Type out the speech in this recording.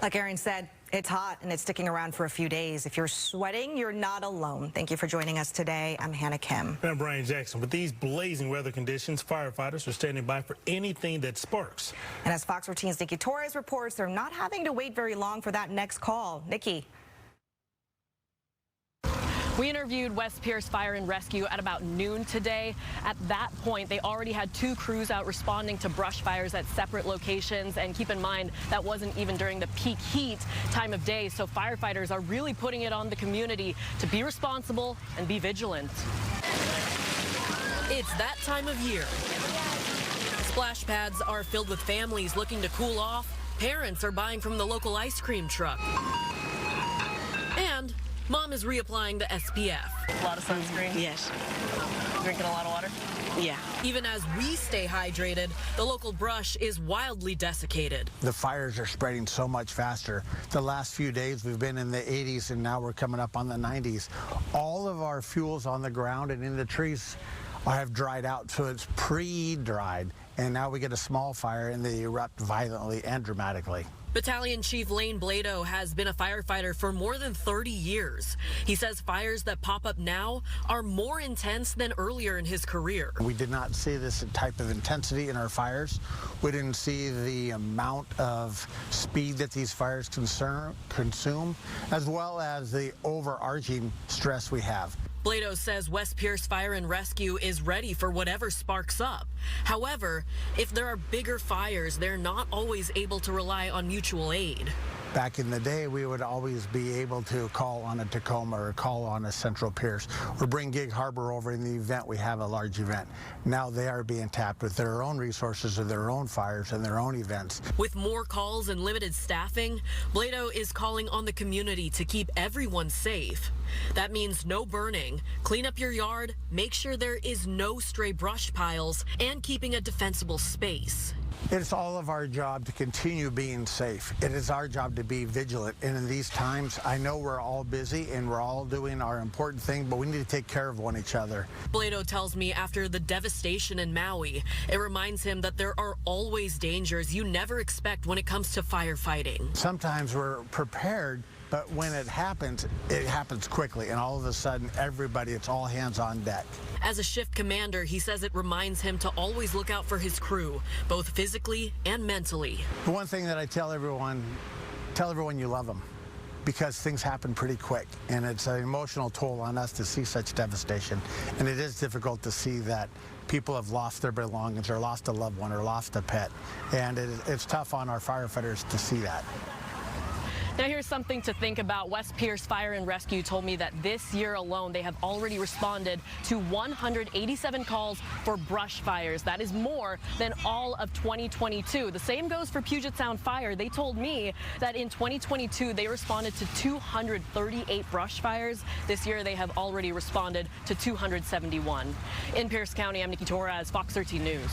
Like Aaron said, it's hot and it's sticking around for a few days. If you're sweating, you're not alone. Thank you for joining us today. I'm Hannah Kim. I'm Brian Jackson. With these blazing weather conditions, firefighters are standing by for anything that sparks. And as Fox 13's Nikki Torres reports, they're not having to wait very long for that next call. Nikki. We interviewed West Pierce Fire and Rescue at about noon today. At that point, they already had 2 crews out responding to brush fires at separate locations. And keep in mind, that wasn't even during the peak heat time of day. So firefighters are really putting it on the community to be responsible and be vigilant. It's that time of year. Splash pads are filled with families looking to cool off. Parents are buying from the local ice cream truck. And Mom is reapplying the SPF. A lot of sunscreen? Yes. Drinking a lot of water? Yeah. Even as we stay hydrated, the local brush is wildly desiccated. The fires are spreading so much faster. The last few days we've been in the 80s and now we're coming up on the 90s. All of our fuels on the ground and in the trees have dried out, so it's pre-dried. And now we get a small fire and they erupt violently and dramatically. Battalion Chief Lane Blado has been a firefighter for more than 30 years. He says fires that pop up now are more intense than earlier in his career. We did not see this type of intensity in our fires. We didn't see the amount of speed that these fires consume, as well as the overarching stress we have. Blado says West Pierce Fire and Rescue is ready for whatever sparks up. However, if there are bigger fires, they're not always able to rely on mutual aid. Back in the day, we would always be able to call on a Tacoma or call on a Central Pierce or bring Gig Harbor over in the event we have a large event. Now they are being tapped with their own resources of their own fires and their own events. With more calls and limited staffing, Blado is calling on the community to keep everyone safe. That means no burning, clean up your yard, make sure there is no stray brush piles, and keeping a defensible space. It's all of our job to continue being safe. It is our job to be vigilant. And in these times, I know we're all busy and we're all doing our important thing, but we need to take care of each other. Blado tells me after the devastation in Maui, it reminds him that there are always dangers you never expect when it comes to firefighting. Sometimes we're prepared, but when it happens quickly, and all of a sudden, everybody, it's all hands on deck. As a shift commander, he says it reminds him to always look out for his crew, both physically and mentally. The one thing that I tell everyone you love them, because things happen pretty quick, and it's an emotional toll on us to see such devastation. And it is difficult to see that people have lost their belongings, or lost a loved one, or lost a pet. And it's tough on our firefighters to see that. Now here's something to think about. West Pierce Fire and Rescue told me that this year alone they have already responded to 187 calls for brush fires. That is more than all of 2022. The same goes for Puget Sound Fire. They told me that in 2022 they responded to 238 brush fires. This year they have already responded to 271. In Pierce County, I'm Nikki Torres, Fox 13 News.